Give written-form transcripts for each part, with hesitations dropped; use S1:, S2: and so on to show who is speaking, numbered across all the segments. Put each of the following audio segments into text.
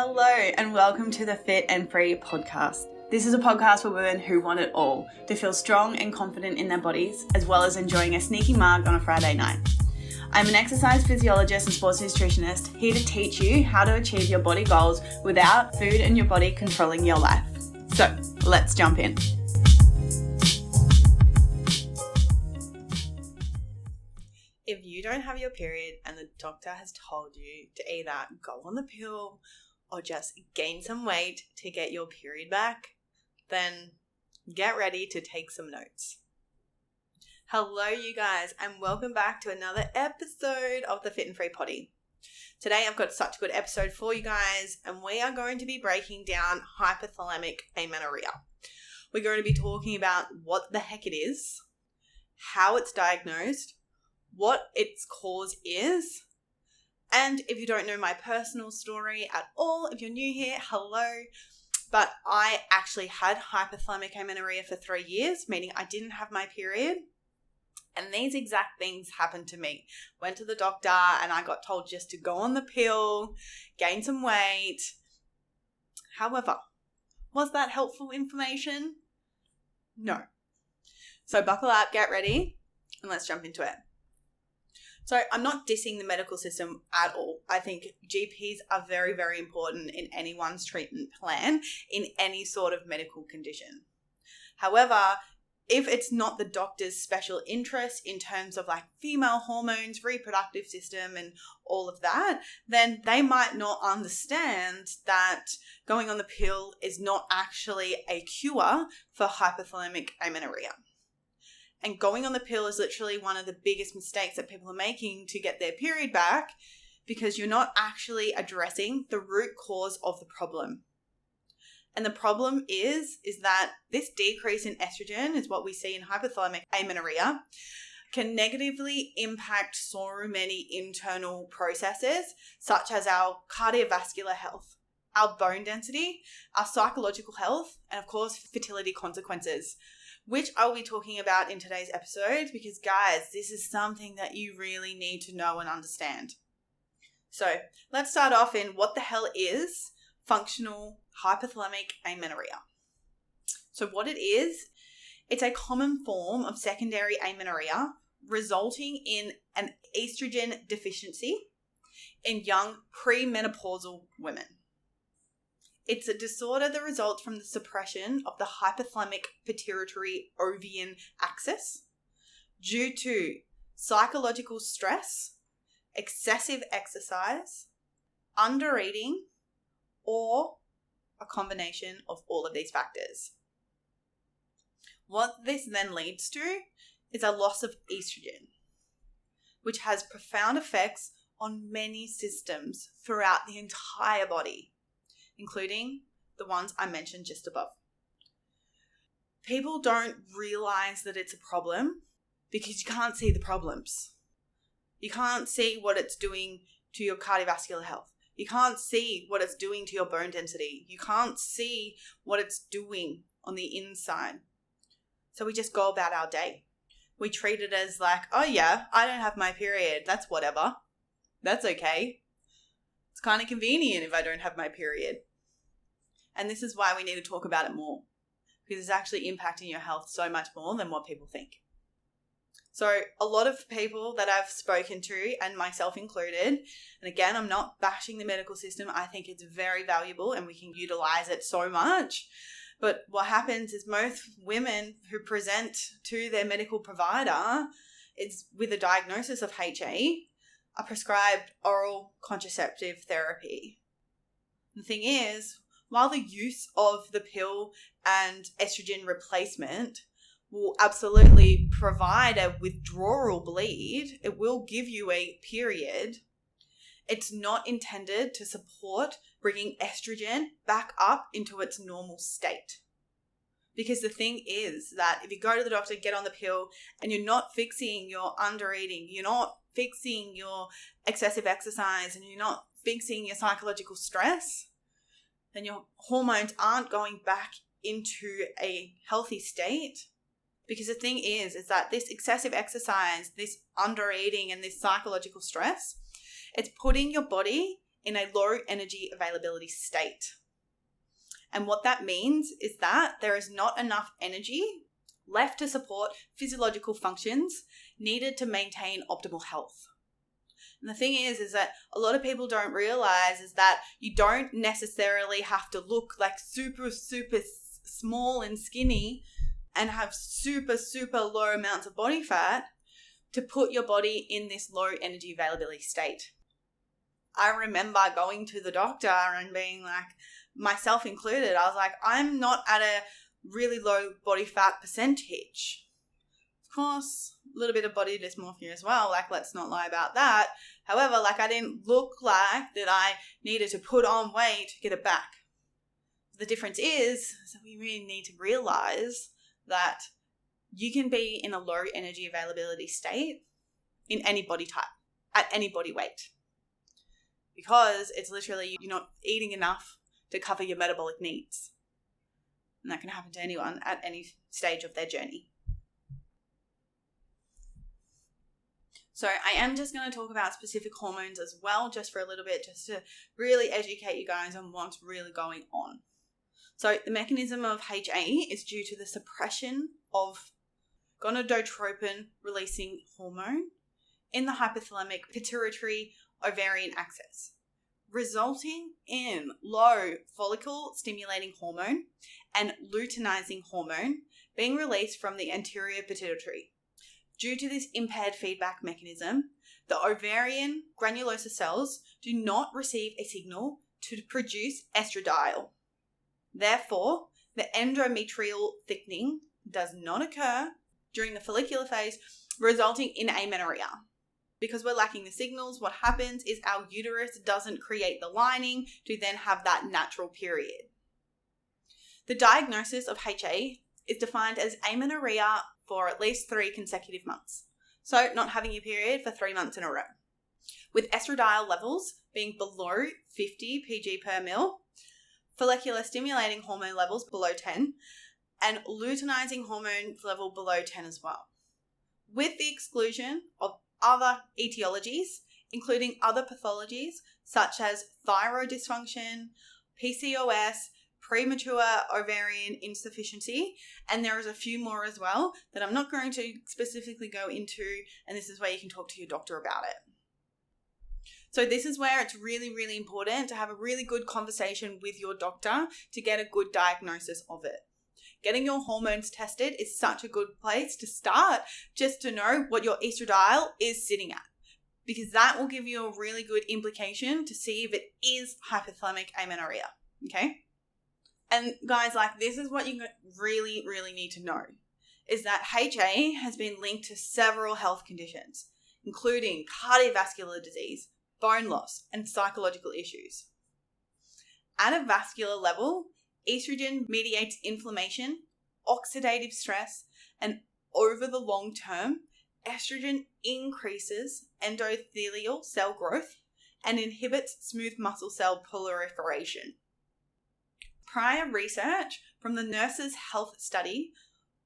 S1: Hello and welcome to the Fit and Free podcast. This is a podcast for women who want it all, to feel strong and confident in their bodies, as well as enjoying a sneaky mug on a Friday night. I'm an exercise physiologist and sports nutritionist, here to teach you how to achieve your body goals without food and your body controlling your life. So let's jump in. If you don't have your period and the doctor has told you to either go on the pill or just gain some weight to get your period back, then get ready to take some notes. Hello you guys, and welcome back to another episode of the Fit and Free Potty. Today I've got such a good episode for you guys, and we are going to be breaking down hypothalamic amenorrhea. We're going to be talking about what the heck it is, how it's diagnosed, what its cause is, and if you don't know my personal story at all, if you're new here, hello. But I actually had hypothalamic amenorrhea for 3 years, meaning I didn't have my period. And these exact things happened to me. Went to the doctor and I got told just to go on the pill, gain some weight. However, was that helpful information? No. So buckle up, get ready, and let's jump into it. So I'm not dissing the medical system at all. I think GPs are very, very important in anyone's treatment plan in any sort of medical condition. However, if it's not the doctor's special interest in terms of like female hormones, reproductive system and all of that, then they might not understand that going on the pill is not actually a cure for hypothalamic amenorrhea. And going on the pill is literally one of the biggest mistakes that people are making to get their period back, because you're not actually addressing the root cause of the problem. And the problem is that this decrease in estrogen is what we see in hypothalamic amenorrhea can negatively impact so many internal processes, such as our cardiovascular health, our bone density, our psychological health, and of course, fertility consequences, which I'll be talking about in today's episode, because guys, this is something that you really need to know and understand. So let's start off in what the hell is functional hypothalamic amenorrhea. So what it is, it's a common form of secondary amenorrhea resulting in an estrogen deficiency in young premenopausal women. It's a disorder that results from the suppression of the hypothalamic pituitary ovarian axis due to psychological stress, excessive exercise, undereating, or a combination of all of these factors. What this then leads to is a loss of estrogen, which has profound effects on many systems throughout the entire body, including the ones I mentioned just above. People don't realize that it's a problem because you can't see the problems. You can't see what it's doing to your cardiovascular health. You can't see what it's doing to your bone density. You can't see what it's doing on the inside. So we just go about our day. We treat it as like, oh yeah, I don't have my period. That's whatever. That's okay. It's kind of convenient if I don't have my period. And this is why we need to talk about it more, because it's actually impacting your health so much more than what people think. So a lot of people that I've spoken to, and myself included, and again, I'm not bashing the medical system. I think it's very valuable and we can utilize it so much. But what happens is most women who present to their medical provider is with a diagnosis of HA are prescribed oral contraceptive therapy. The thing is, while the use of the pill and estrogen replacement will absolutely provide a withdrawal bleed, it will give you a period, it's not intended to support bringing estrogen back up into its normal state. Because the thing is that if you go to the doctor, get on the pill, and you're not fixing your undereating, you're not fixing your excessive exercise, and you're not fixing your psychological stress, then your hormones aren't going back into a healthy state. Because the thing is that this excessive exercise, this undereating and this psychological stress, it's putting your body in a low energy availability state. And what that means is that there is not enough energy left to support physiological functions needed to maintain optimal health. And the thing is that a lot of people don't realize is that you don't necessarily have to look like super, super small and skinny and have super, super low amounts of body fat to put your body in this low energy availability state. I remember going to the doctor and being like, myself included, I was like, I'm not at a really low body fat percentage. Of course, a little bit of body dysmorphia as well, like let's not lie about that. However, like I didn't look like that I needed to put on weight to get it back. The difference is that we really need to realize that you can be in a low energy availability state in any body type, at any body weight. Because it's literally you're not eating enough to cover your metabolic needs. And that can happen to anyone at any stage of their journey. So I am just going to talk about specific hormones as well, just for a little bit, just to really educate you guys on what's really going on. So the mechanism of HA is due to the suppression of gonadotropin releasing hormone in the hypothalamic pituitary ovarian axis, resulting in low follicle stimulating hormone and luteinizing hormone being released from the anterior pituitary. Due to this impaired feedback mechanism, the ovarian granulosa cells do not receive a signal to produce estradiol. Therefore, the endometrial thickening does not occur during the follicular phase, resulting in amenorrhea. Because we're lacking the signals, what happens is our uterus doesn't create the lining to then have that natural period. The diagnosis of HA is defined as amenorrhea for at least 3 consecutive months. So not having your period for 3 months in a row. With estradiol levels being below 50 pg per ml, follicular stimulating hormone levels below 10, and luteinizing hormone level below 10 as well. With the exclusion of other etiologies, including other pathologies such as thyroid dysfunction, PCOS, premature ovarian insufficiency, and there is a few more as well that I'm not going to specifically go into, and this is where you can talk to your doctor about it. So this is where it's really, really important to have a really good conversation with your doctor to get a good diagnosis of it. Getting your hormones tested is such a good place to start, just to know what your estradiol is sitting at, because that will give you a really good implication to see if it is hypothalamic amenorrhea, okay? And guys, like this is what you really, really need to know, is that HA has been linked to several health conditions, including cardiovascular disease, bone loss, and psychological issues. At a vascular level, estrogen mediates inflammation, oxidative stress, and over the long term, estrogen increases endothelial cell growth and inhibits smooth muscle cell proliferation. Prior research from the Nurses' Health Study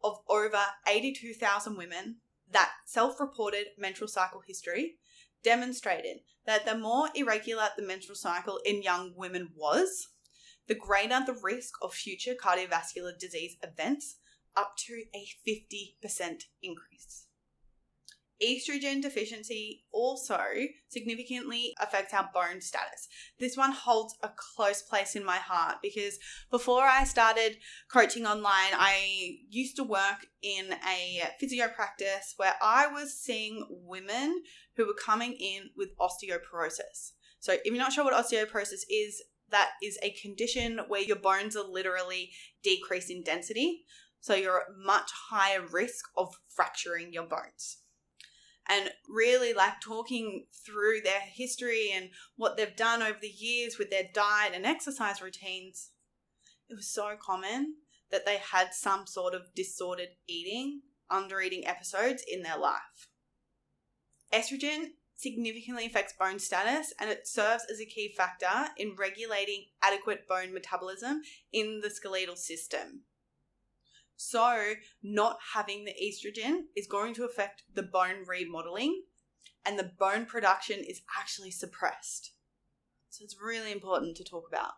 S1: of over 82,000 women that self-reported menstrual cycle history demonstrated that the more irregular the menstrual cycle in young women was, the greater the risk of future cardiovascular disease events, up to a 50% increase. Estrogen deficiency also significantly affects our bone status. This one holds a close place in my heart because before I started coaching online, I used to work in a physio practice where I was seeing women who were coming in with osteoporosis. So if you're not sure what osteoporosis is, that is a condition where your bones are literally decreased in density. So you're at much higher risk of fracturing your bones. And really like talking through their history and what they've done over the years with their diet and exercise routines, it was so common that they had some sort of disordered eating, under-eating episodes in their life. Estrogen significantly affects bone status, and it serves as a key factor in regulating adequate bone metabolism in the skeletal system. So not having the estrogen is going to affect the bone remodeling, and the bone production is actually suppressed. So it's really important to talk about.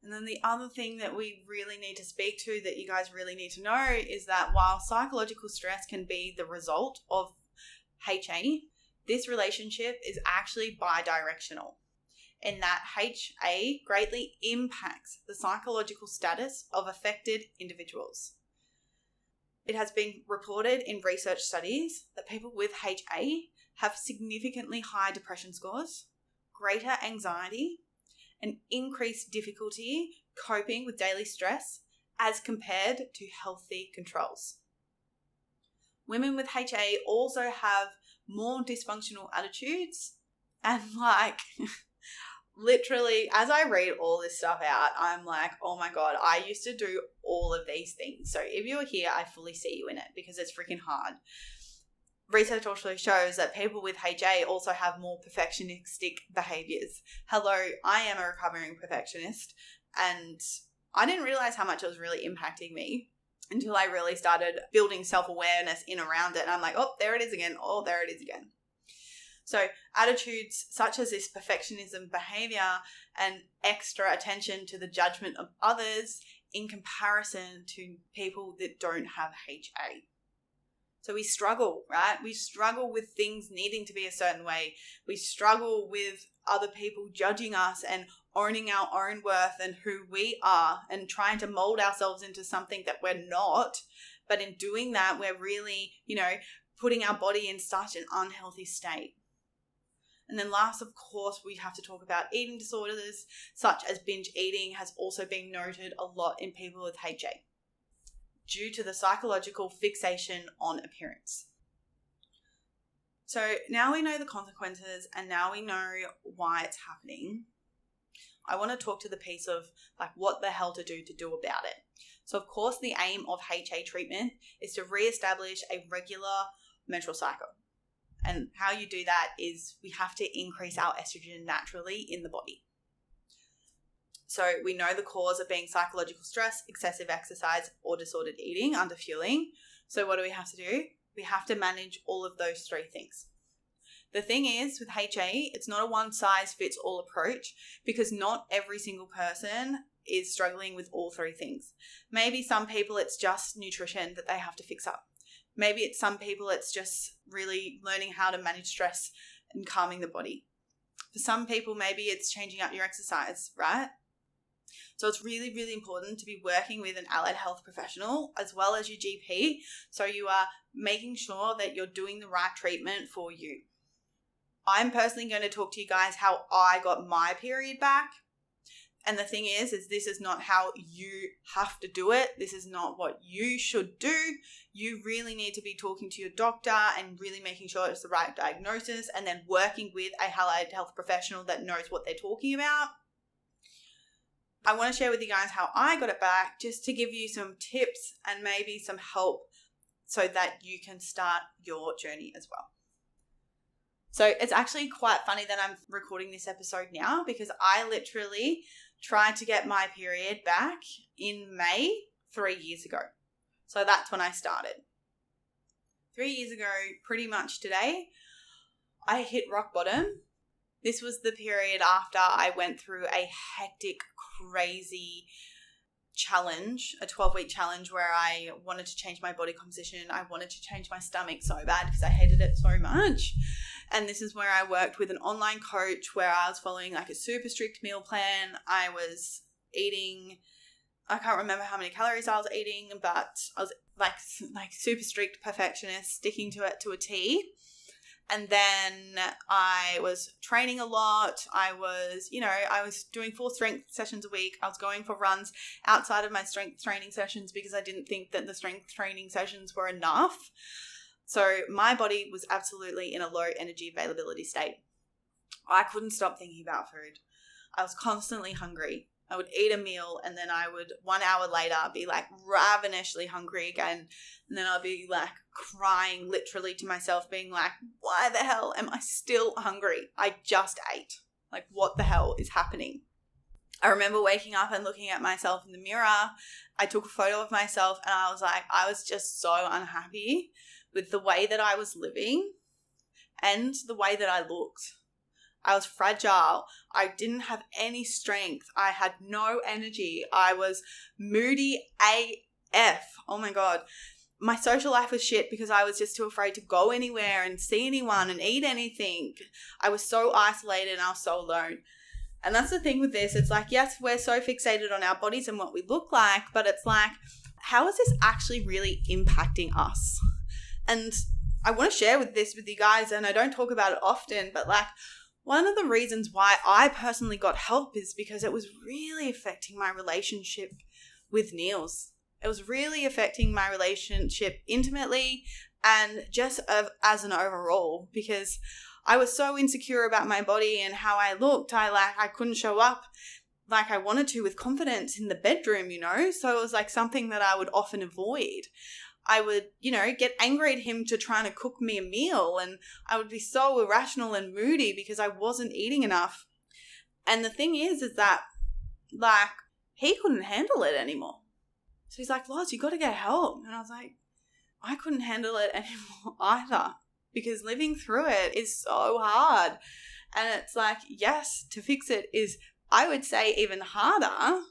S1: And then the other thing that we really need to speak to, that you guys really need to know, is that while psychological stress can be the result of HA, this relationship is actually bidirectional, in that HA greatly impacts the psychological status of affected individuals. It has been reported in research studies that people with HA have significantly higher depression scores, greater anxiety, and increased difficulty coping with daily stress as compared to healthy controls. Women with HA also have more dysfunctional attitudes, and literally, as I read all this stuff out, I'm like, oh my God, I used to do all of these things. So if you're here, I fully see you in it, because it's freaking hard. Research also shows that people with HA also have more perfectionistic behaviors. Hello, I am a recovering perfectionist, and I didn't realize how much it was really impacting me until I really started building self-awareness in around it. And I'm like, oh, there it is again. Oh, there it is again. So attitudes such as this perfectionism behavior and extra attention to the judgment of others in comparison to people that don't have HA. So we struggle, right? We struggle with things needing to be a certain way. We struggle with other people judging us and owning our own worth and who we are, and trying to mold ourselves into something that we're not. But in doing that, we're really, putting our body in such an unhealthy state. And then last, of course, we have to talk about eating disorders, such as binge eating has also been noted a lot in people with HA, due to the psychological fixation on appearance. So now we know the consequences, and now we know why it's happening. I want to talk to the piece of what the hell to do about it. So of course, the aim of HA treatment is to reestablish a regular menstrual cycle. And how you do that is we have to increase our estrogen naturally in the body. So we know the cause of being psychological stress, excessive exercise, or disordered eating, underfueling. So what do we have to do? We have to manage all of those three things. The thing is, with HA, it's not a one-size-fits-all approach, because not every single person is struggling with all three things. Maybe some people it's just nutrition that they have to fix up. Maybe it's some people it's just really learning how to manage stress and calming the body. For some people, maybe it's changing up your exercise, right? So it's really, really important to be working with an allied health professional as well as your GP, so you are making sure that you're doing the right treatment for you. I'm personally going to talk to you guys how I got my period back. And the thing is this is not how you have to do it. This is not what you should do. You really need to be talking to your doctor and really making sure it's the right diagnosis, and then working with a allied health professional that knows what they're talking about. I want to share with you guys how I got it back, just to give you some tips and maybe some help so that you can start your journey as well. So it's actually quite funny that I'm recording this episode now, because I literally tried to get my period back in May 3 years ago. So that's when I started. 3 years ago, pretty much today, I hit rock bottom. This was the period after I went through a hectic, crazy challenge, a 12-week challenge where I wanted to change my body composition. I wanted to change my stomach so bad because I hated it so much. And this is where I worked with an online coach, where I was following a super strict meal plan. I was eating, I can't remember how many calories I was eating, but I was like super strict perfectionist, sticking to it to a T. And then I was training a lot. I was doing 4 strength sessions a week. I was going for runs outside of my strength training sessions because I didn't think that the strength training sessions were enough. So my body was absolutely in a low energy availability state. I couldn't stop thinking about food. I was constantly hungry. I would eat a meal, and then I would 1 hour later be ravenously hungry again. And then I'll be crying literally to myself, being why the hell am I still hungry? I just ate. What the hell is happening? I remember waking up and looking at myself in the mirror. I took a photo of myself, and I was just so unhappy with the way that I was living and the way that I looked. I was fragile. I didn't have any strength. I had no energy. I was moody AF. Oh my God. My social life was shit because I was just too afraid to go anywhere and see anyone and eat anything. I was so isolated and I was so alone. And that's the thing with this. It's like, yes, we're so fixated on our bodies and what we look like, but it's like, how is this actually really impacting us? And I want to share this with you guys, and I don't talk about it often, but like, one of the reasons why I personally got help is because it was really affecting my relationship with Niels. It was really affecting my relationship intimately and just as an overall, because I was so insecure about my body and how I looked. I couldn't show up like I wanted to with confidence in the bedroom, So it was like something that I would often avoid. I would, get angry at him to trying to cook me a meal, and I would be so irrational and moody because I wasn't eating enough. And the thing is that, like, he couldn't handle it anymore. So he's like, Loz, you got to get help. And I was like, I couldn't handle it anymore either, because living through it is so hard. And it's like, yes, to fix it is, I would say, even harder.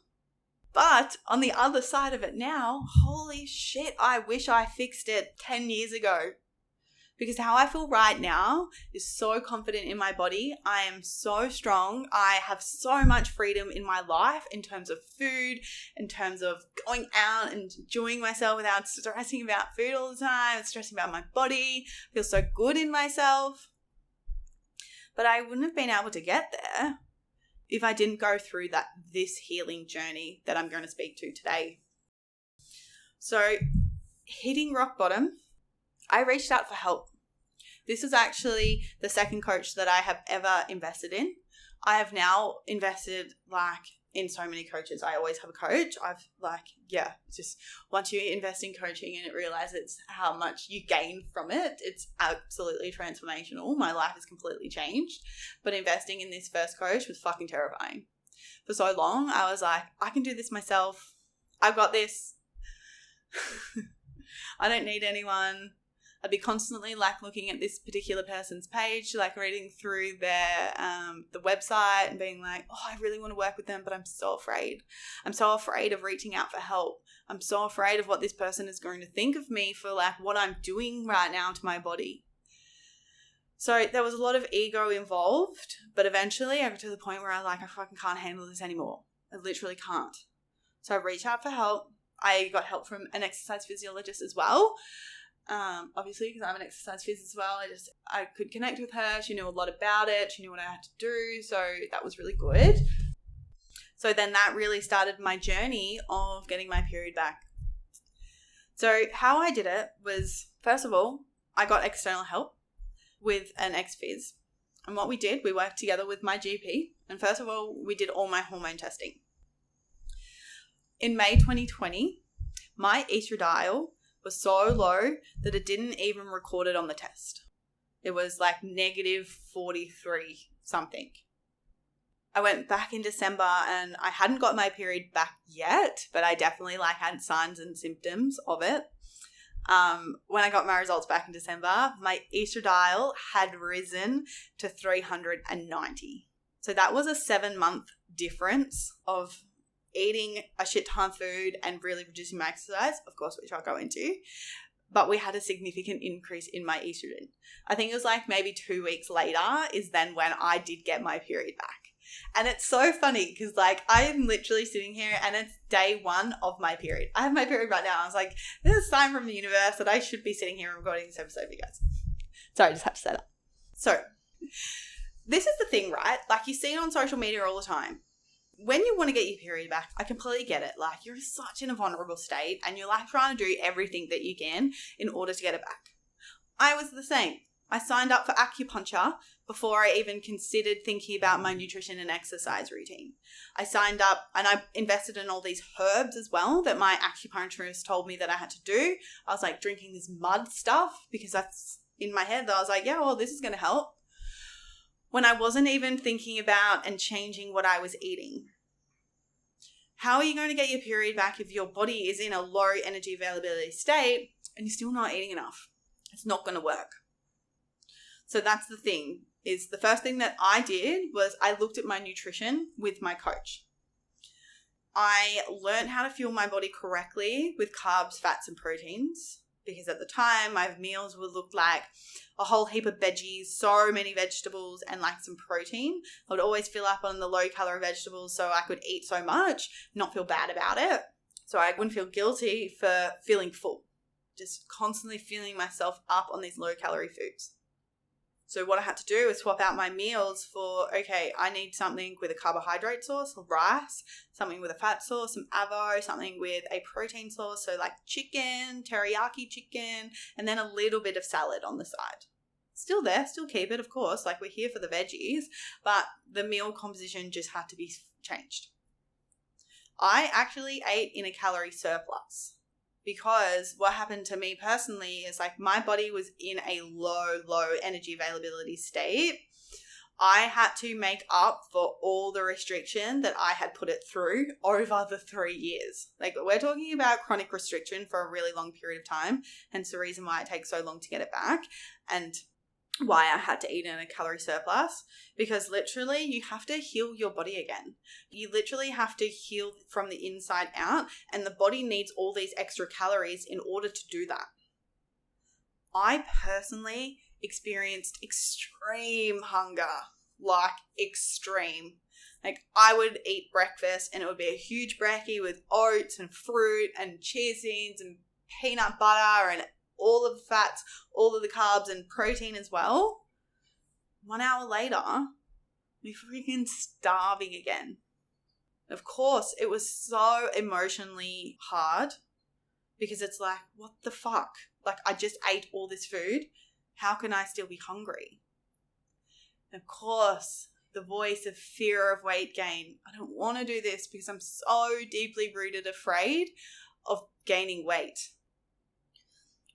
S1: But on the other side of it now, holy shit, I wish I fixed it 10 years ago. Because how I feel right now is so confident in my body. I am so strong. I have so much freedom in my life in terms of food, in terms of going out and enjoying myself without stressing about food all the time, stressing about my body. I feel so good in myself. But I wouldn't have been able to get there if I didn't go through this healing journey that I'm going to speak to today. So, hitting rock bottom, I reached out for help. This is actually the second coach that I have ever invested in. I have now invested in so many coaches. I always have a coach. It's just once you invest in coaching and realize it's how much you gain from it, it's absolutely transformational. My life has completely changed. But investing in this first coach was fucking terrifying. For so long, I was like, I can do this myself. I've got this. I don't need anyone. I'd be constantly looking at this particular person's page, reading through their the website and being like, oh, I really want to work with them, but I'm so afraid. I'm so afraid of reaching out for help. I'm so afraid of what this person is going to think of me for what I'm doing right now to my body. So there was a lot of ego involved, but eventually I got to the point where I fucking can't handle this anymore. I literally can't. So I reached out for help. I got help from an exercise physiologist as well. Obviously, because I'm an exercise phys as well, I could connect with her. She knew a lot about it. She knew what I had to do. So that was really good. So then that really started my journey of getting my period back. So how I did it was, first of all, I got external help with an ex-phys. And what we did, we worked together with my GP. And first of all, we did all my hormone testing. In May 2020, my estradiol was so low that it didn't even record it on the test. It was negative 43 something. I went back in December and I hadn't got my period back yet, but I definitely had signs and symptoms of it. When I got my results back in December, my estradiol had risen to 390. So that was a 7-month difference of eating a shit ton of food and really reducing my exercise, of course, which I'll go into. But we had a significant increase in my estrogen. I think it was maybe 2 weeks later is then when I did get my period back. And it's so funny because I am literally sitting here and it's day 1 of my period. I have my period right now. I was like, this is a sign from the universe that I should be sitting here and recording this episode for you guys. Sorry, I just had to say that. So this is the thing, right? You see it on social media all the time. When you want to get your period back, I completely get it. You're such in a vulnerable state and you're trying to do everything that you can in order to get it back. I was the same. I signed up for acupuncture before I even considered thinking about my nutrition and exercise routine. I signed up and I invested in all these herbs as well that my acupuncturist told me that I had to do. I was drinking this mud stuff because that's in my head. I was yeah, well, this is going to help. When I wasn't even thinking about and changing what I was eating. How are you going to get your period back if your body is in a low energy availability state and you're still not eating enough? It's not going to work. So that's the thing. is the first thing that I did was I looked at my nutrition with my coach. I learned how to fuel my body correctly with carbs, fats, and proteins, because at the time my meals would look like a whole heap of veggies, so many vegetables, and like some protein. I would always fill up on the low calorie vegetables so I could eat so much, not feel bad about it. So I wouldn't feel guilty for feeling full, just constantly filling myself up on these low calorie foods. So what I had to do was swap out my meals for, okay, I need something with a carbohydrate source, rice, something with a fat source, some avo, something with a protein source, so like chicken, teriyaki chicken, and then a little bit of salad on the side. Still there, still keep it, of course, like we're here for the veggies, but the meal composition just had to be changed. I actually ate in a calorie surplus. Because what happened to me personally is like my body was in a low energy availability state. I had to make up for all the restriction that I had put it through over the 3 years. Like we're talking about chronic restriction for a really long period of time. Hence the reason why it takes so long to get it back and why I had to eat in a calorie surplus, because literally you have to heal your body again. You literally have to heal from the inside out, and the body needs all these extra calories in order to do that. I personally experienced extreme hunger, like extreme. Like I would eat breakfast and it would be a huge brekkie with oats and fruit and chia seeds and peanut butter and all of the fats, all of the carbs and protein as well. 1 hour later, we're freaking starving again. Of course, it was so emotionally hard because it's like, what the fuck? Like I just ate all this food. How can I still be hungry? And of course, the voice of fear of weight gain. I don't want to do this because I'm so deeply rooted afraid of gaining weight.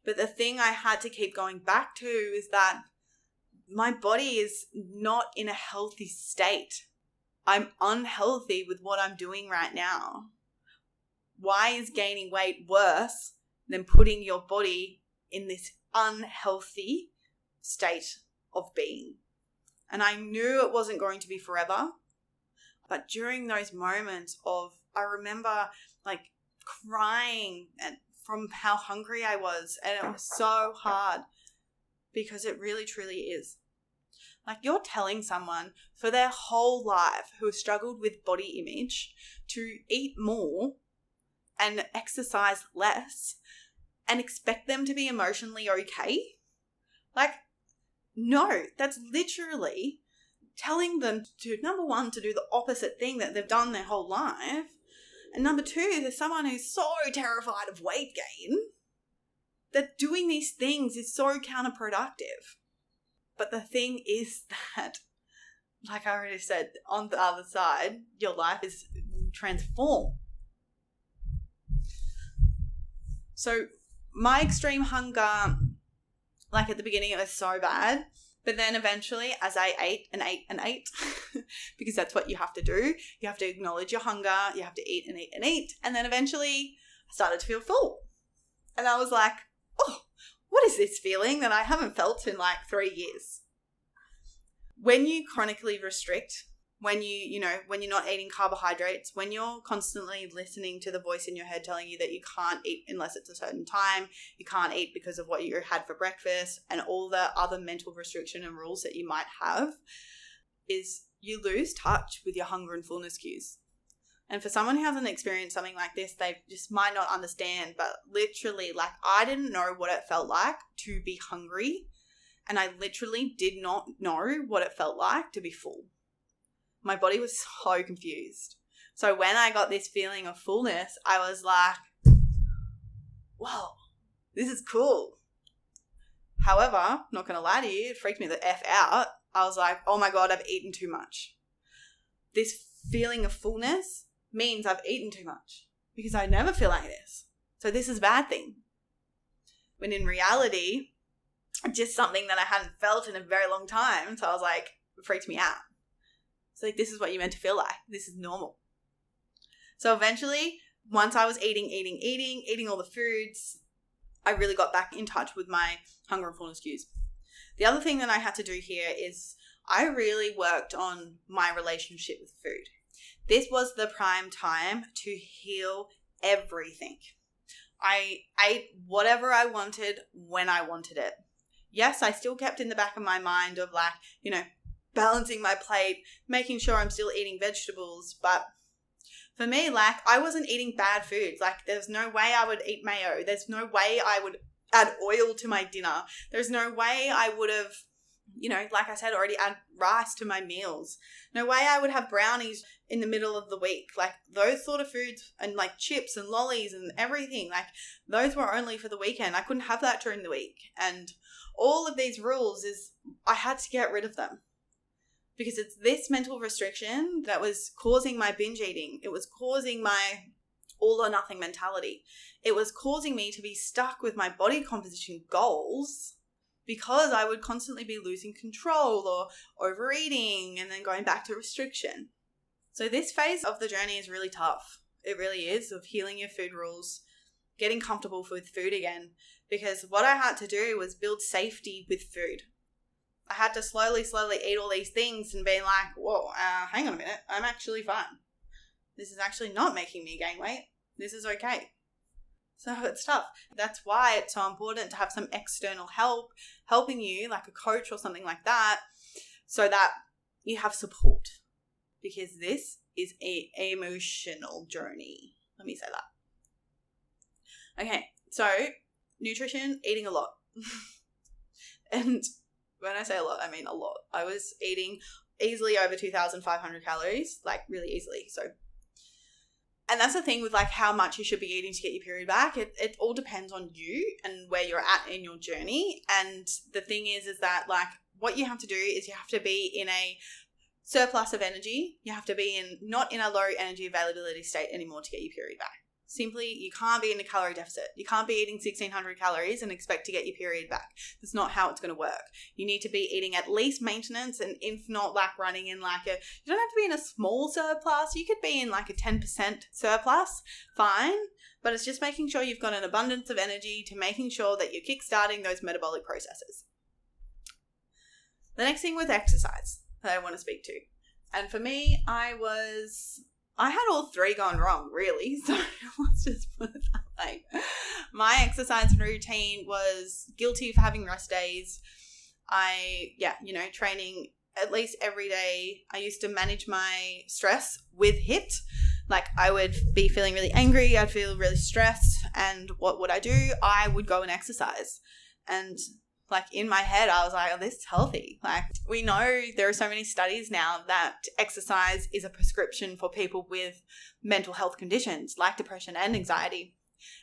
S1: But the thing I had to keep going back to is that my body is not in a healthy state. I'm unhealthy with what I'm doing right now. Why is gaining weight worse than putting your body in this unhealthy state of being? And I knew it wasn't going to be forever. But during those moments I remember like crying and from how hungry I was, and it was so hard because it really truly is. Like you're telling someone for their whole life who has struggled with body image to eat more and exercise less and expect them to be emotionally okay? Like, no, that's literally telling them to, number one, to do the opposite thing that they've done their whole life. And number two, there's someone who's so terrified of weight gain that doing these things is so counterproductive. But the thing is that, like I already said, on the other side, your life is transformed. So my extreme hunger, like at the beginning, it was so bad. But then eventually, as I ate and ate and ate, because that's what you have to do, you have to acknowledge your hunger, you have to eat and eat and eat. And then eventually I started to feel full. And I was like, oh, what is this feeling that I haven't felt in like 3 years? When you chronically restrict, when you're not eating carbohydrates, when you're constantly listening to the voice in your head telling you that you can't eat unless it's a certain time, you can't eat because of what you had for breakfast, and all the other mental restriction and rules that you might have, is you lose touch with your hunger and fullness cues. And for someone who hasn't experienced something like this, they just might not understand, but literally, like, I didn't know what it felt like to be hungry, and I literally did not know what it felt like to be full. My body was so confused. So when I got this feeling of fullness, I was like, whoa, this is cool. However, not going to lie to you, it freaked me the F out. I was like, oh my God, I've eaten too much. This feeling of fullness means I've eaten too much because I never feel like this. So this is a bad thing. When in reality, just something that I hadn't felt in a very long time. So I was like, it freaked me out. It's like, this is what you're meant to feel like. This is normal. So eventually, once I was eating all the foods, I really got back in touch with my hunger and fullness cues. The other thing that I had to do here is I really worked on my relationship with food. This was the prime time to heal everything. I ate whatever I wanted when I wanted it. Yes, I still kept in the back of my mind of like, you know, balancing my plate, making sure I'm still eating vegetables. But for me, like, I wasn't eating bad foods. Like, there's no way I would eat mayo. There's no way I would add oil to my dinner. There's no way I would have, you know, like I said, already add rice to my meals. No way I would have brownies in the middle of the week. Like, those sort of foods, and like chips and lollies and everything, like, those were only for the weekend. I couldn't have that during the week. And all of these rules is I had to get rid of them. Because it's this mental restriction that was causing my binge eating. It was causing my all or nothing mentality. It was causing me to be stuck with my body composition goals because I would constantly be losing control or overeating and then going back to restriction. So this phase of the journey is really tough. It really is, of healing your food rules, getting comfortable with food again. Because what I had to do was build safety with food. I had to slowly eat all these things and be like, whoa, hang on a minute. I'm actually fine. This is actually not making me gain weight. This is okay. So it's tough. That's why it's so important to have some external help, helping you, like a coach or something like that, so that you have support. Because this is an emotional journey. Let me say that. Okay, so nutrition, eating a lot. And when I say a lot, I mean a lot. I was eating easily over 2,500 calories, like really easily. So, and that's the thing with like how much you should be eating to get your period back. It all depends on you and where you're at in your journey. And the thing is that like what you have to do is you have to be in a surplus of energy. You have to be not in a low energy availability state anymore to get your period back. Simply, you can't be in a calorie deficit. You can't be eating 1,600 calories and expect to get your period back. That's not how it's going to work. You need to be eating at least maintenance, and if not like running in like you don't have to be in a small surplus. You could be in like a 10% surplus, fine. But it's just making sure you've got an abundance of energy to making sure that you're kickstarting those metabolic processes. The next thing was exercise that I want to speak to. And for me, I had all three gone wrong, really. So let's just put it that way. My exercise routine was guilty of having rest days. Training at least every day. I used to manage my stress with HIIT. Like, I would be feeling really angry. I'd feel really stressed. And what would I do? I would go and exercise. And like in my head, I was like, oh, this is healthy. Like, we know there are so many studies now that exercise is a prescription for people with mental health conditions like depression and anxiety.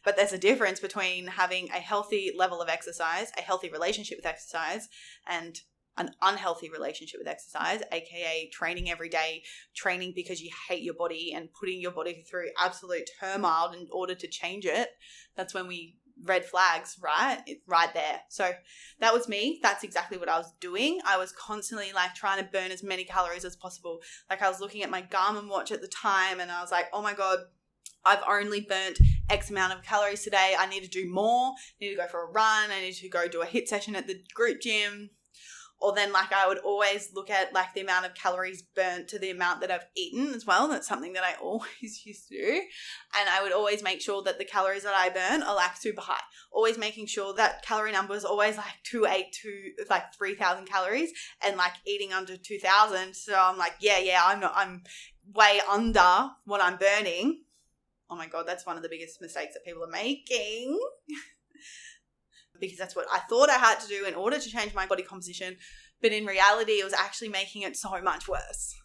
S1: But there's a difference between having a healthy level of exercise, a healthy relationship with exercise, and an unhealthy relationship with exercise, aka training every day, training because you hate your body and putting your body through absolute turmoil in order to change it. That's when we red flags, right? It's right there. So that was me. That's exactly what I was doing. I was constantly like trying to burn as many calories as possible. Like, I was looking at my Garmin watch at the time and I was like, oh my God, I've only burnt X amount of calories today. I need to do more. I need to go for a run. I need to go do a HIIT session at the group gym. Or then like I would always look at like the amount of calories burnt to the amount that I've eaten as well. That's something that I always used to do. And I would always make sure that the calories that I burn are like super high. Always making sure that calorie number is always like 3,000 calories and like eating under 2,000. So I'm like, I'm way under what I'm burning. Oh my God, that's one of the biggest mistakes that people are making. Because that's what I thought I had to do in order to change my body composition. But in reality, it was actually making it so much worse.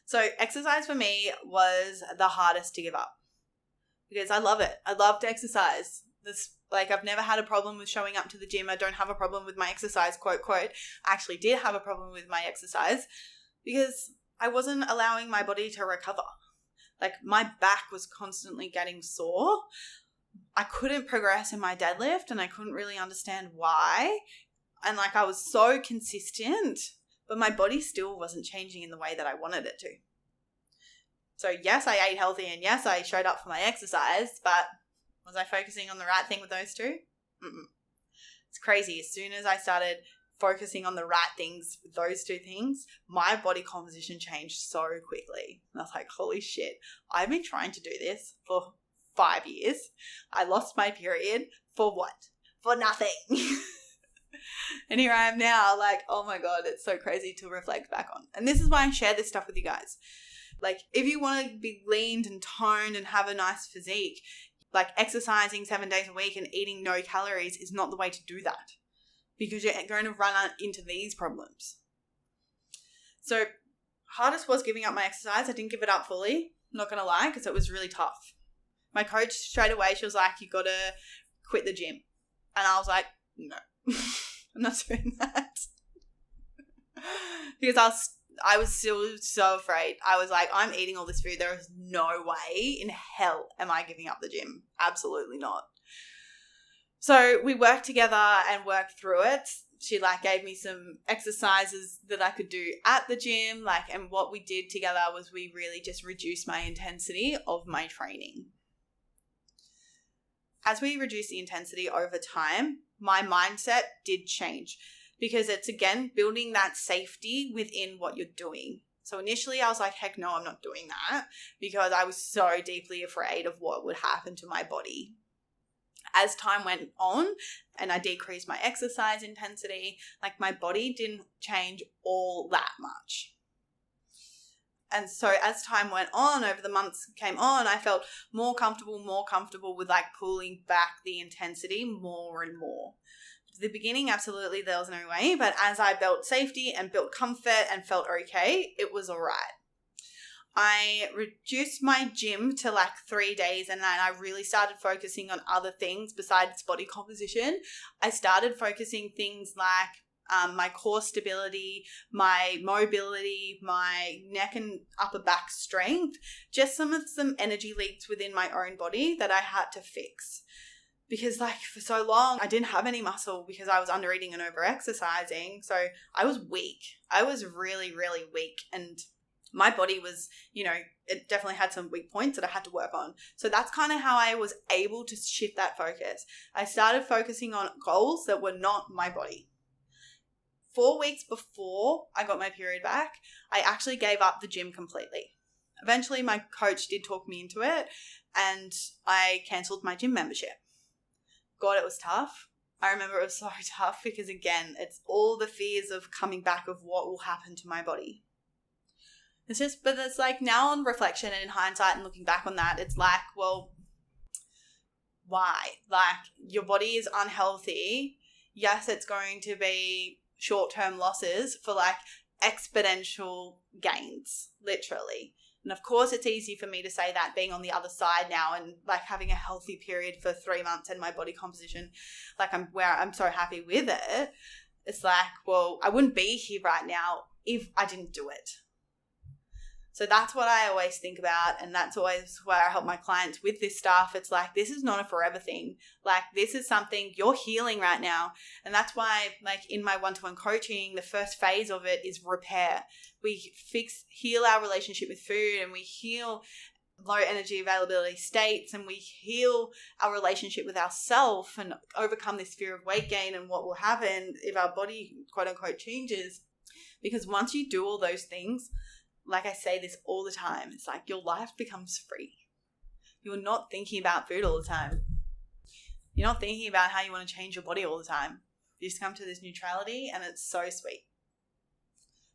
S1: So exercise for me was the hardest to give up because I love it. I love to exercise. I've never had a problem with showing up to the gym. I don't have a problem with my exercise, quote, quote. I actually did have a problem with my exercise because I wasn't allowing my body to recover. Like, my back was constantly getting sore. I couldn't progress in my deadlift and I couldn't really understand why. And like, I was so consistent, but my body still wasn't changing in the way that I wanted it to. So yes, I ate healthy and yes, I showed up for my exercise, but was I focusing on the right thing with those two? It's crazy. As soon as I started focusing on the right things, those two things, my body composition changed so quickly. And I was like, holy shit, I've been trying to do this for 5 years. I lost my period for what? For nothing. And here I am now, like, oh my God, it's so crazy to reflect back on. And this is why I share this stuff with you guys. Like, if you want to be leaned and toned and have a nice physique, like exercising 7 days a week and eating no calories is not the way to do that, because you're going to run into these problems. So hardest was giving up my exercise. I didn't give it up fully, not going to lie, because it was really tough. My coach straight away, she was like, you got to quit the gym. And I was like, no, I'm not doing that. Because I was still so afraid. I was like, I'm eating all this food. There is no way in hell am I giving up the gym. Absolutely not. So we worked together and worked through it. She like gave me some exercises that I could do at the gym. And what we did together was we really just reduced my intensity of my training. As we reduced the intensity over time, my mindset did change, because it's, again, building that safety within what you're doing. So initially I was like, heck no, I'm not doing that, because I was so deeply afraid of what would happen to my body. As time went on and I decreased my exercise intensity, like my body didn't change all that much. And so as time went on, over the months came on, I felt more comfortable with like pulling back the intensity more and more. At the beginning, absolutely, there was no way. But as I built safety and built comfort and felt okay, it was all right. I reduced my gym to like 3 days, and then I really started focusing on other things besides body composition. I started focusing things like my core stability, my mobility, my neck and upper back strength, just some energy leaks within my own body that I had to fix. Because like for so long, I didn't have any muscle because I was under eating and over exercising. So I was weak. I was really, really weak. And my body was, it definitely had some weak points that I had to work on. So that's kind of how I was able to shift that focus. I started focusing on goals that were not my body. 4 weeks before I got my period back, I actually gave up the gym completely. Eventually, my coach did talk me into it, and I cancelled my gym membership. God, it was tough. I remember it was so tough because, again, it's all the fears of coming back of what will happen to my body. But it's like now on reflection and in hindsight and looking back on that, it's like, well, why? Like, your body is unhealthy. Yes, it's going to be short-term losses for like exponential gains, literally. And of course, it's easy for me to say that being on the other side now and like having a healthy period for 3 months and my body composition, like I'm so happy with it. It's like, well, I wouldn't be here right now if I didn't do it. So that's what I always think about, and that's always where I help my clients with this stuff. It's like, this is not a forever thing. Like, this is something you're healing right now. And that's why, like, in my one-to-one coaching, the first phase of it is repair. We heal our relationship with food, and we heal low energy availability states, and we heal our relationship with ourselves and overcome this fear of weight gain and what will happen if our body, quote unquote, changes. Because once you do all those things, like I say this all the time, it's like your life becomes free. You're not thinking about food all the time. You're not thinking about how you want to change your body all the time. You just come to this neutrality, and it's so sweet.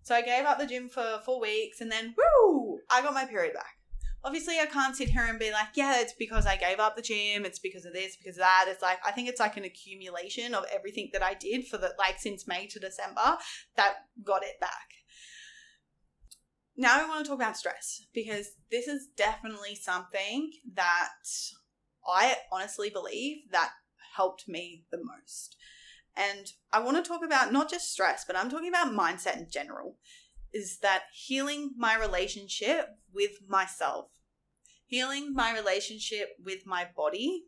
S1: So I gave up the gym for 4 weeks, and then, woo, I got my period back. Obviously, I can't sit here and be like, yeah, it's because I gave up the gym. It's because of this, because of that. It's like, I think it's like an accumulation of everything that I did for since May to December that got it back. Now I want to talk about stress, because this is definitely something that I honestly believe that helped me the most. And I want to talk about not just stress, but I'm talking about mindset in general, is that healing my relationship with myself, healing my relationship with my body,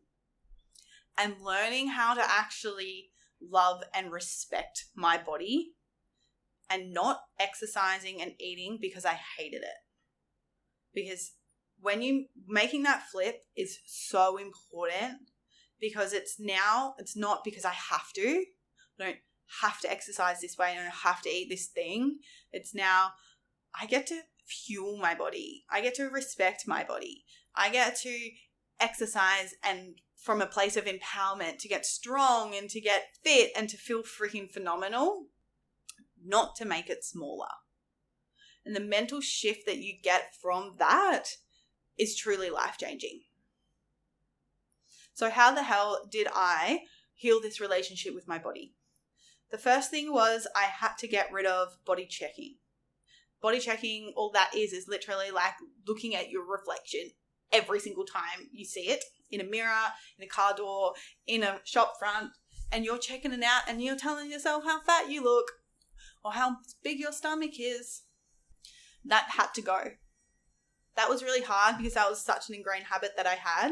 S1: and learning how to actually love and respect my body, and not exercising and eating because I hated it. Because when you making that flip is so important, because it's not because I have to. I don't have to exercise this way and I have to eat this thing. It's now I get to fuel my body. I get to respect my body. I get to exercise and from a place of empowerment to get strong and to get fit and to feel freaking phenomenal, not to make it smaller. And the mental shift that you get from that is truly life-changing. So how the hell did I heal this relationship with my body? The first thing was I had to get rid of body checking. Body checking, all that is literally like looking at your reflection every single time you see it in a mirror, in a car door, in a shop front, and you're checking it out and you're telling yourself how fat you look or how big your stomach is. That had to go. That was really hard because that was such an ingrained habit that I had.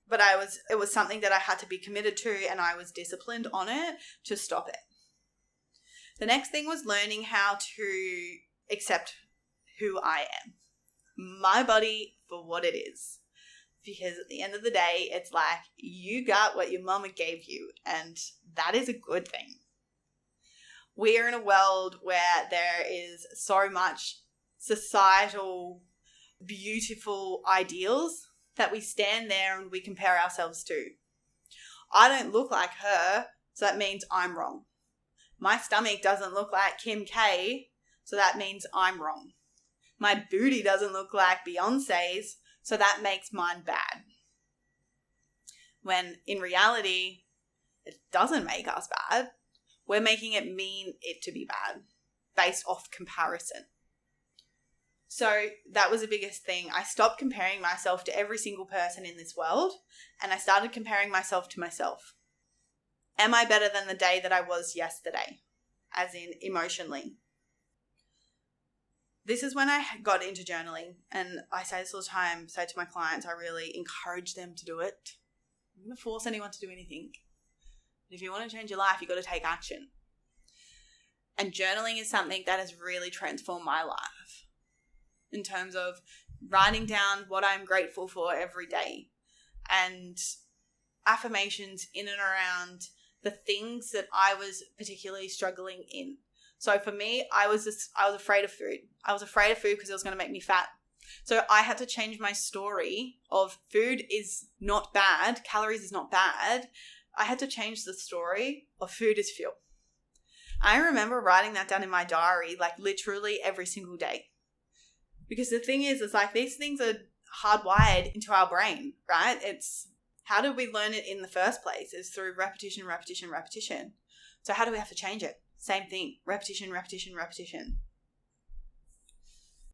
S1: But it was something that I had to be committed to, and I was disciplined on it to stop it. The next thing was learning how to accept who I am. My body for what it is. Because at the end of the day, it's like you got what your mama gave you, and that is a good thing. We're in a world where there is so much societal, beautiful ideals that we stand there and we compare ourselves to. I don't look like her, so that means I'm wrong. My stomach doesn't look like Kim K, so that means I'm wrong. My booty doesn't look like Beyonce's, so that makes mine bad. When in reality, it doesn't make us bad. We're making it mean it to be bad based off comparison. So that was the biggest thing. I stopped comparing myself to every single person in this world, and I started comparing myself to myself. Am I better than the day that I was yesterday? As in emotionally. This is when I got into journaling, and I say this all the time, say to my clients, I really encourage them to do it. I'm not going to force anyone to do anything. If you want to change your life, you've got to take action. And journaling is something that has really transformed my life in terms of writing down what I'm grateful for every day and affirmations in and around the things that I was particularly struggling in. So for me, I was afraid of food. I was afraid of food because it was going to make me fat. So I had to change my story of food is not bad, calories is not bad. I had to change the story of food is fuel. I remember writing that down in my diary, like literally every single day. Because the thing is, it's like these things are hardwired into our brain, right? It's how did we learn it in the first place? It's through repetition, repetition, repetition. So how do we have to change it? Same thing, repetition, repetition, repetition.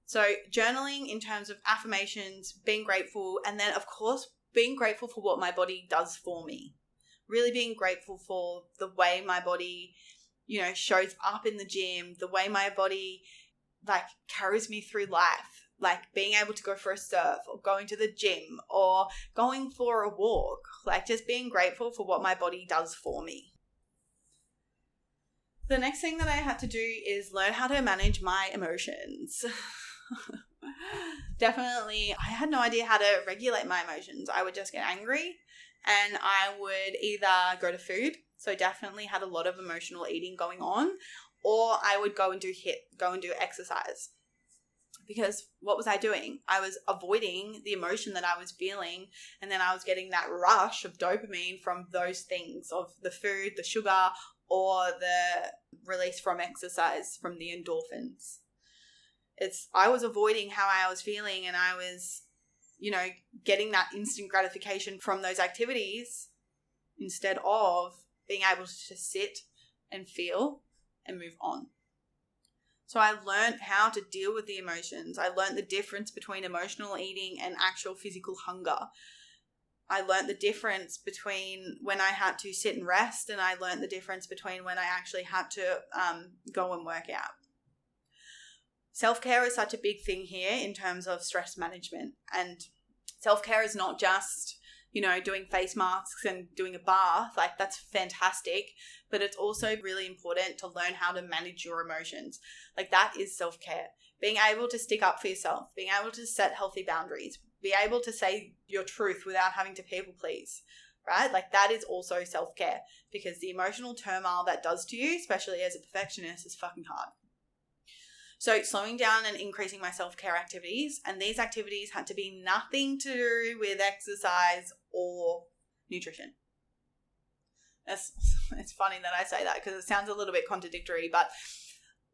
S1: So journaling in terms of affirmations, being grateful, and then of course being grateful for what my body does for me. Really being grateful for the way my body, shows up in the gym, the way my body like carries me through life, like being able to go for a surf or going to the gym or going for a walk, like just being grateful for what my body does for me. The next thing that I had to do is learn how to manage my emotions. Definitely, I had no idea how to regulate my emotions. I would just get angry and I would either go to food, so definitely had a lot of emotional eating going on, or I would go and do exercise. Because what was I doing? I was avoiding the emotion that I was feeling, and then I was getting that rush of dopamine from those things, of the food, the sugar, or the release from exercise, from the endorphins. I was avoiding how I was feeling, and I was, getting that instant gratification from those activities instead of being able to just sit and feel and move on. So I learned how to deal with the emotions. I learned the difference between emotional eating and actual physical hunger. I learned the difference between when I had to sit and rest, and I learned the difference between when I actually had to go and work out. Self-care is such a big thing here in terms of stress management. And self-care is not just, doing face masks and doing a bath. Like, that's fantastic. But it's also really important to learn how to manage your emotions. Like, that is self-care. Being able to stick up for yourself, being able to set healthy boundaries, be able to say your truth without having to people please. right? Like that is also self-care, because the emotional turmoil that does to you, especially as a perfectionist, is fucking hard. So slowing down and increasing my self-care activities, and these activities had to be nothing to do with exercise or nutrition. It's funny that I say that because it sounds a little bit contradictory, but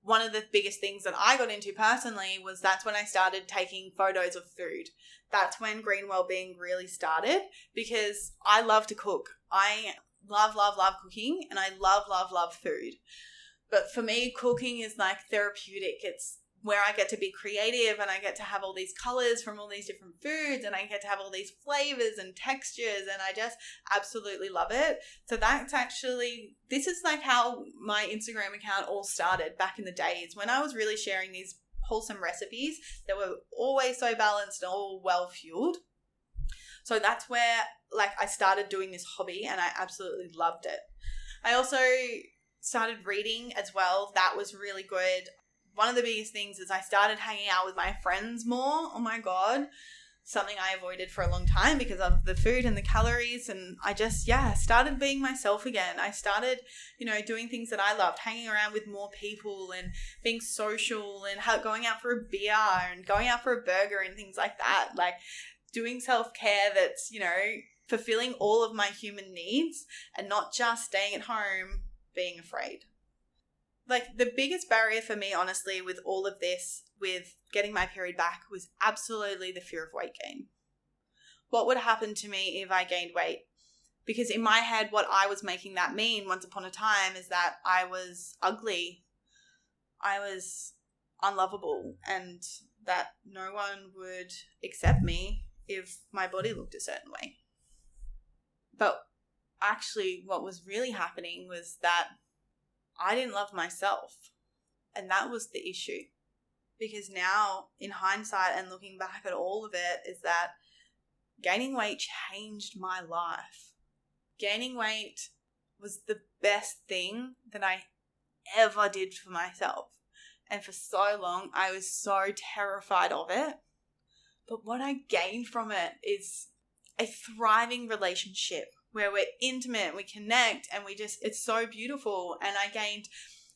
S1: one of the biggest things that I got into personally was that's when I started taking photos of food. That's when green wellbeing really started, because I love to cook. I love cooking, and I love food. But for me, cooking is like therapeutic. It's where I get to be creative, and I get to have all these colors from all these different foods, and I get to have all these flavors and textures, and I just absolutely love it. So this is like how my Instagram account all started back in the days when I was really sharing these wholesome recipes that were always so balanced and all well fueled. So that's where like I started doing this hobby, and I absolutely loved it. I also started reading as well. That was really good. One of the biggest things is I started hanging out with my friends more. Oh my God. Something I avoided for a long time because of the food and the calories. And I just, started being myself again. I started, doing things that I loved, hanging around with more people and being social and going out for a beer and going out for a burger and things like that. Like doing self-care that's, fulfilling all of my human needs and not just staying at home being afraid. Like the biggest barrier for me, honestly, with all of this, with getting my period back, was absolutely the fear of weight gain. What would happen to me if I gained weight? Because in my head, what I was making that mean once upon a time is that I was ugly, I was unlovable, and that no one would accept me if my body looked a certain way. But actually, what was really happening was that I didn't love myself. And that was the issue. Because now, in hindsight and looking back at all of it, is that gaining weight changed my life. Gaining weight was the best thing that I ever did for myself. And for so long, I was so terrified of it. But what I gained from it is a thriving relationship where we're intimate, we connect, and it's so beautiful. And I gained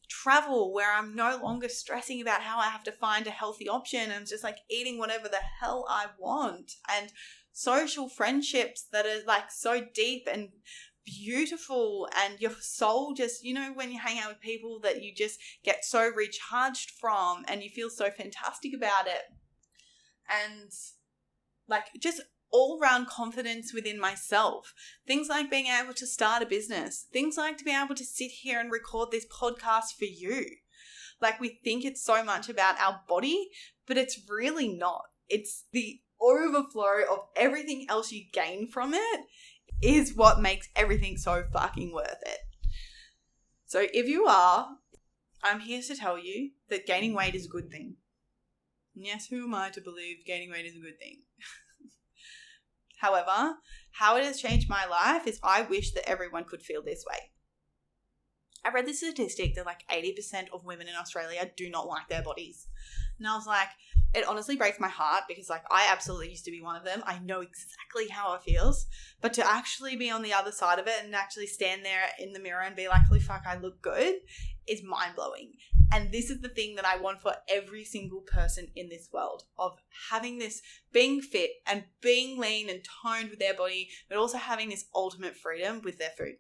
S1: travel where I'm no longer stressing about how I have to find a healthy option. I'm just like eating whatever the hell I want. And social friendships that are like so deep and beautiful, and your soul just, when you hang out with people that you just get so recharged from and you feel so fantastic about it. And like just all-round confidence within myself. Things like being able to start a business. Things like to be able to sit here and record this podcast for you. Like we think it's so much about our body, but it's really not. It's the overflow of everything else you gain from it is what makes everything so fucking worth it. So if you are, I'm here to tell you that gaining weight is a good thing. And yes, who am I to believe gaining weight is a good thing? However, how it has changed my life is I wish that everyone could feel this way. I read this statistic that like 80% of women in Australia do not like their bodies. And I was like, it honestly breaks my heart because like I absolutely used to be one of them. I know exactly how it feels. But to actually be on the other side of it and actually stand there in the mirror and be like, holy fuck, I look good, is mind-blowing. And this is the thing that I want for every single person in this world, of having this, being fit and being lean and toned with their body, but also having this ultimate freedom with their food.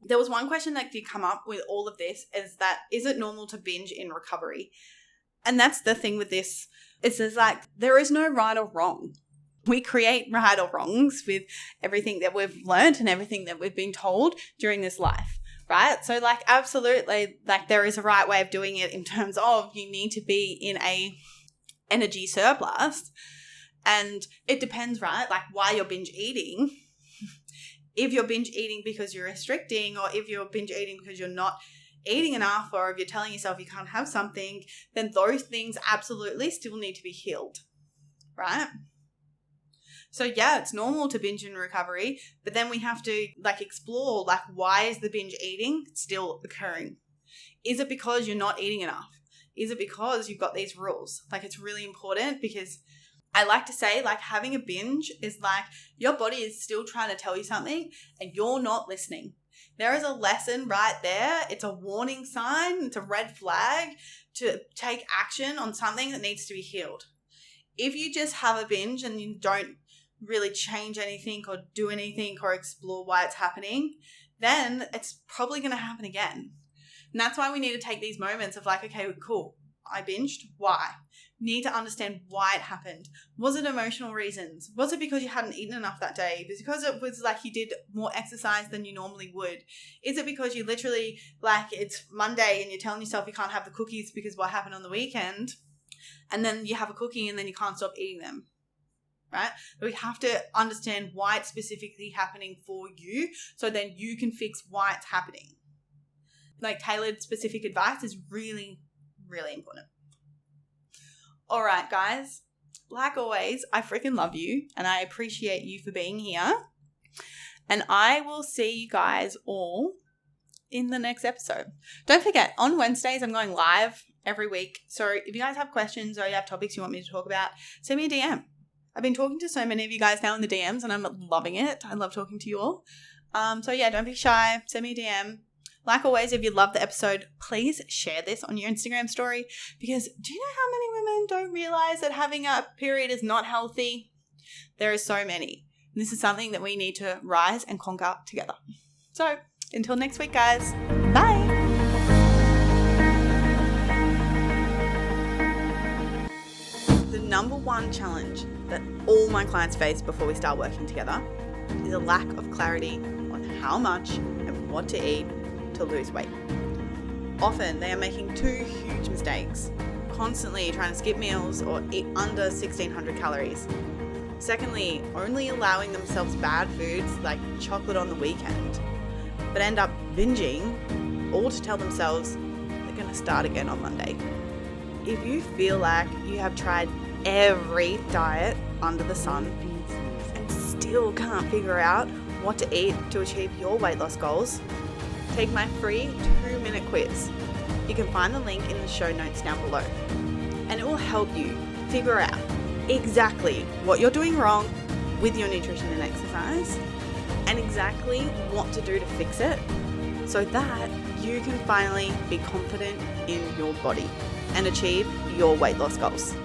S1: There was one question that did come up with all of this, is it normal to binge in recovery? And that's the thing with this. It's just like, there is no right or wrong. We create right or wrongs with everything that we've learned and everything that we've been told during this life. Right? So like absolutely, like there is a right way of doing it in terms of you need to be in a energy surplus, and it depends, right? Like why you're binge eating. If you're binge eating because you're restricting, or if you're binge eating because you're not eating enough, or if you're telling yourself you can't have something, then those things absolutely still need to be healed, right? So yeah, it's normal to binge in recovery, but then we have to like explore like why is the binge eating still occurring? Is it because you're not eating enough? Is it because you've got these rules? Like it's really important because I like to say, like, having a binge is like your body is still trying to tell you something and you're not listening. There is a lesson right there. It's a warning sign. It's a red flag to take action on something that needs to be healed. If you just have a binge and you don't really change anything or do anything or explore why it's happening, then it's probably going to happen again. And that's why we need to take these moments of like, okay, cool, I binged. Why? Need to understand why it happened. Was it emotional reasons? Was it because you hadn't eaten enough that day? Was it because it was like you did more exercise than you normally would? Is it because you literally, like, it's Monday and you're telling yourself you can't have the cookies because what happened on the weekend, and then you have a cookie and then you can't stop eating them, right? We have to understand why it's specifically happening for you so then you can fix why it's happening. Like, tailored specific advice is really, really important. All right, guys, like always, I freaking love you and I appreciate you for being here. And I will see you guys all in the next episode. Don't forget, on Wednesdays, I'm going live every week. So if you guys have questions or you have topics you want me to talk about, send me a DM. I've been talking to so many of you guys now in the DMs and I'm loving it. I love talking to you all. So yeah, don't be shy. Send me a DM. Like always, if you love the episode, please share this on your Instagram story, because do you know how many women don't realize that having a period is not healthy? There are so many. And this is something that we need to rise and conquer together. So until next week, guys. Bye. The number one challenge that all my clients face before we start working together is a lack of clarity on how much and what to eat to lose weight. Often they are making two huge mistakes: constantly trying to skip meals or eat under 1,600 calories. Secondly, only allowing themselves bad foods like chocolate on the weekend, but end up binging, all to tell themselves they're going to start again on Monday. If you feel like you have tried every diet under the sun and still can't figure out what to eat to achieve your weight loss goals, take my free 2-minute quiz. You can find the link in the show notes down below. And it will help you figure out exactly what you're doing wrong with your nutrition and exercise and exactly what to do to fix it so that you can finally be confident in your body and achieve your weight loss goals.